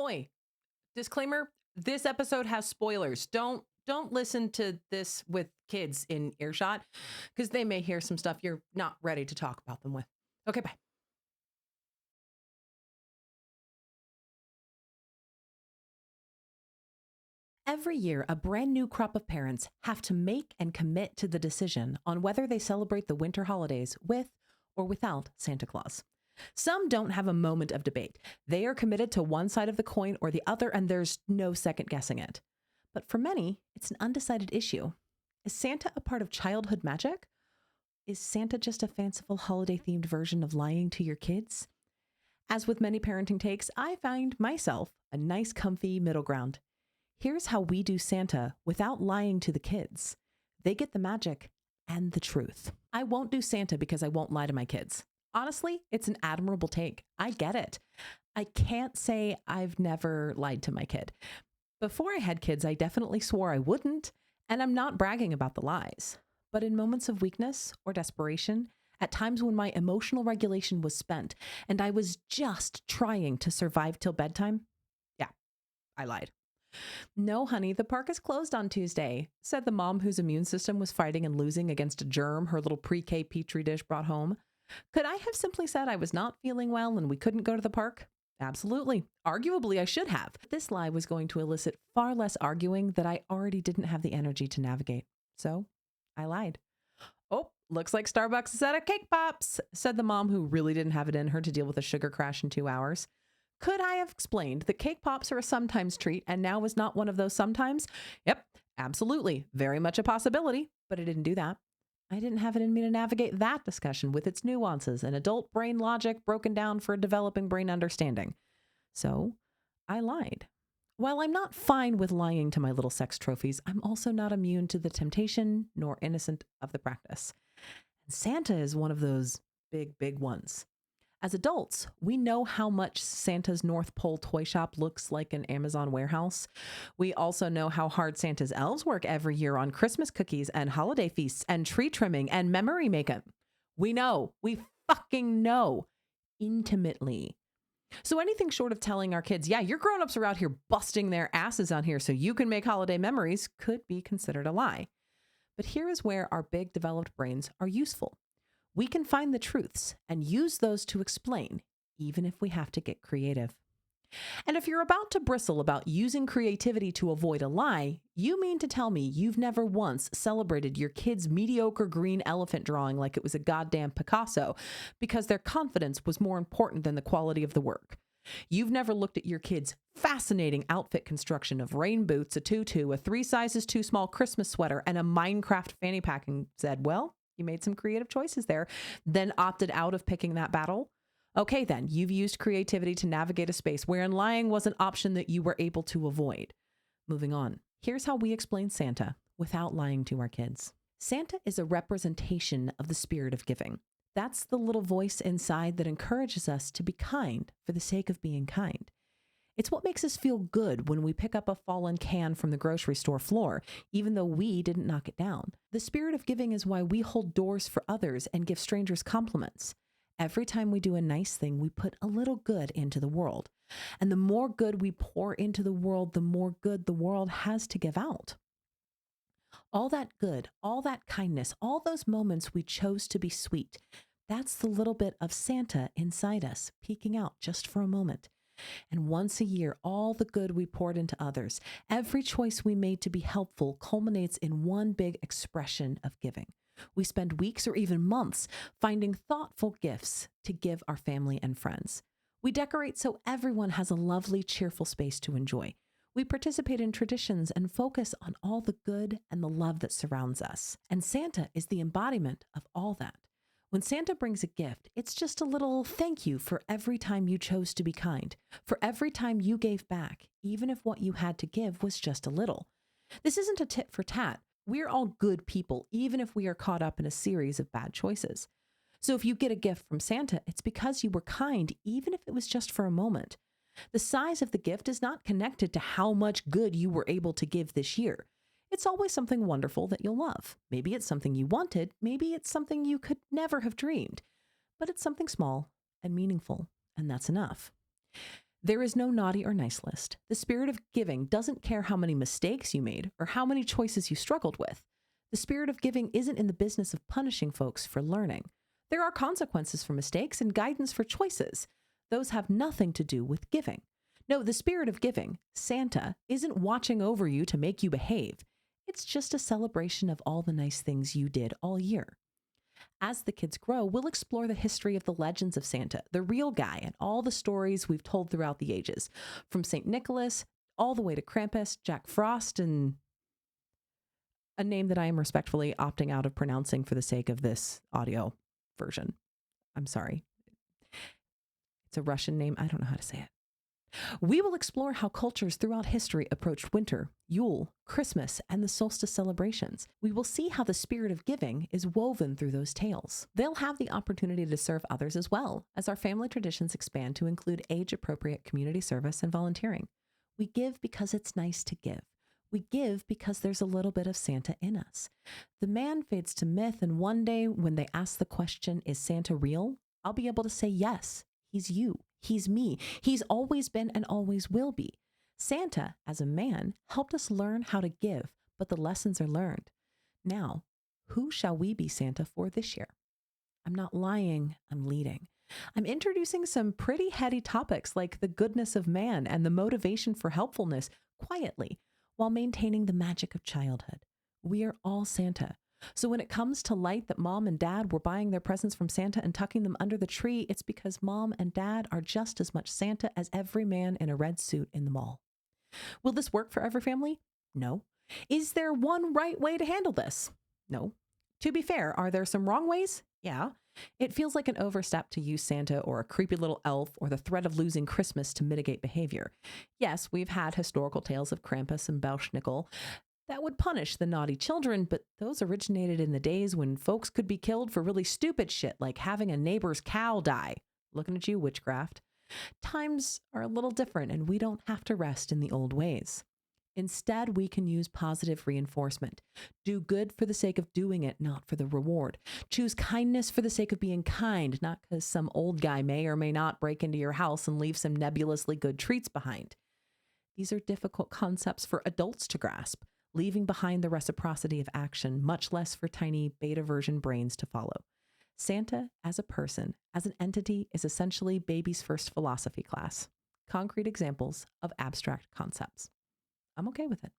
Oi, disclaimer, this episode has spoilers. Don't listen to this with kids in earshot because they may hear some stuff you're not ready to talk about them with. Okay, bye. Every year, a brand new crop of parents have to make and commit to the decision on whether they celebrate the winter holidays with or without Santa Claus. Some don't have a moment of debate. They are committed to one side of the coin or the other, and there's no second guessing it. But for many, it's an undecided issue. Is Santa a part of childhood magic? Is Santa just a fanciful holiday themed version of lying to your kids? As with many parenting takes, I find myself a nice, comfy middle ground. Here's how we do Santa without lying to the kids. They get the magic and the truth. I won't do Santa because I won't lie to my kids. Honestly, it's an admirable take. I get it. I can't say I've never lied to my kid. Before I had kids, I definitely swore I wouldn't, and I'm not bragging about the lies. But in moments of weakness or desperation, at times when my emotional regulation was spent and I was just trying to survive till bedtime, yeah, I lied. No, honey, the park is closed on Tuesday, said the mom whose immune system was fighting and losing against a germ her little pre-K petri dish brought home. Could I have simply said I was not feeling well and we couldn't go to the park? Absolutely. Arguably, I should have. This lie was going to elicit far less arguing that I already didn't have the energy to navigate. So I lied. Oh, looks like Starbucks is out of cake pops, said the mom who really didn't have it in her to deal with a sugar crash in 2 hours. Could I have explained that cake pops are a sometimes treat and now is not one of those sometimes? Yep, absolutely. Very much a possibility, but I didn't do that. I didn't have it in me to navigate that discussion with its nuances and adult brain logic broken down for a developing brain understanding. So I lied. While I'm not fine with lying to my little sex trophies, I'm also not immune to the temptation nor innocent of the practice. And Santa is one of those big ones. As adults, we know how much Santa's North Pole toy shop looks like an Amazon warehouse. We also know how hard Santa's elves work every year on Christmas cookies and holiday feasts and tree trimming and memory making. We know. We fucking know intimately. So anything short of telling our kids, yeah, your grown-ups are out here busting their asses on here so you can make holiday memories could be considered a lie. But here is where our big developed brains are useful. We can find the truths and use those to explain, even if we have to get creative. And if you're about to bristle about using creativity to avoid a lie, you mean to tell me you've never once celebrated your kid's mediocre green elephant drawing like it was a goddamn Picasso because their confidence was more important than the quality of the work. You've never looked at your kid's fascinating outfit construction of rain boots, a tutu, a 3 sizes too small Christmas sweater, and a Minecraft fanny pack and said, well, you made some creative choices there, then opted out of picking that battle. Okay, then you've used creativity to navigate a space wherein lying was an option that you were able to avoid. Moving on. Here's how we explain Santa without lying to our kids. Santa is a representation of the spirit of giving. That's the little voice inside that encourages us to be kind for the sake of being kind. It's what makes us feel good when we pick up a fallen can from the grocery store floor, even though we didn't knock it down. The spirit of giving is why we hold doors for others and give strangers compliments. Every time we do a nice thing, we put a little good into the world. And the more good we pour into the world, the more good the world has to give out. All that good, all that kindness, all those moments we chose to be sweet, that's the little bit of Santa inside us, peeking out just for a moment. And once a year, all the good we poured into others, every choice we made to be helpful culminates in one big expression of giving. We spend weeks or even months finding thoughtful gifts to give our family and friends. We decorate so everyone has a lovely, cheerful space to enjoy. We participate in traditions and focus on all the good and the love that surrounds us. And Santa is the embodiment of all that. When Santa brings a gift, it's just a little thank you for every time you chose to be kind, for every time you gave back, even if what you had to give was just a little. This isn't a tit for tat. We're all good people, even if we are caught up in a series of bad choices. So if you get a gift from Santa, it's because you were kind, even if it was just for a moment. The size of the gift is not connected to how much good you were able to give this year. It's always something wonderful that you'll love. Maybe it's something you wanted. Maybe it's something you could never have dreamed. But it's something small and meaningful, and that's enough. There is no naughty or nice list. The spirit of giving doesn't care how many mistakes you made or how many choices you struggled with. The spirit of giving isn't in the business of punishing folks for learning. There are consequences for mistakes and guidance for choices. Those have nothing to do with giving. No, the spirit of giving, Santa, isn't watching over you to make you behave. It's just a celebration of all the nice things you did all year. As the kids grow, we'll explore the history of the legends of Santa, the real guy, and all the stories we've told throughout the ages, from St. Nicholas all the way to Krampus, Jack Frost, and a name that I am respectfully opting out of pronouncing for the sake of this audio version. I'm sorry. It's a Russian name. I don't know how to say it. We will explore how cultures throughout history approached winter, Yule, Christmas, and the solstice celebrations. We will see how the spirit of giving is woven through those tales. They'll have the opportunity to serve others as well, as our family traditions expand to include age-appropriate community service and volunteering. We give because it's nice to give. We give because there's a little bit of Santa in us. The man fades to myth, and one day when they ask the question, is Santa real? I'll be able to say yes, he's you. He's me. He's always been and always will be. Santa, as a man, helped us learn how to give, but the lessons are learned. Now, who shall we be Santa for this year? I'm not lying, I'm leading. I'm introducing some pretty heady topics like the goodness of man and the motivation for helpfulness quietly, while maintaining the magic of childhood. We are all Santa. So when it comes to light that mom and dad were buying their presents from Santa and tucking them under the tree, it's because mom and dad are just as much Santa as every man in a red suit in the mall. Will this work for every family? No. Is there one right way to handle this? No. To be fair, are there some wrong ways? Yeah. It feels like an overstep to use Santa or a creepy little elf or the threat of losing Christmas to mitigate behavior. Yes, we've had historical tales of Krampus and Belschnickel that would punish the naughty children, but those originated in the days when folks could be killed for really stupid shit like having a neighbor's cow die. Looking at you, witchcraft. Times are a little different and we don't have to rest in the old ways. Instead, we can use positive reinforcement. Do good for the sake of doing it, not for the reward. Choose kindness for the sake of being kind, not because some old guy may or may not break into your house and leave some nebulously good treats behind. These are difficult concepts for adults to grasp, leaving behind the reciprocity of action, much less for tiny beta version brains to follow. Santa, as a person, as an entity, is essentially baby's first philosophy class. Concrete examples of abstract concepts. I'm okay with it.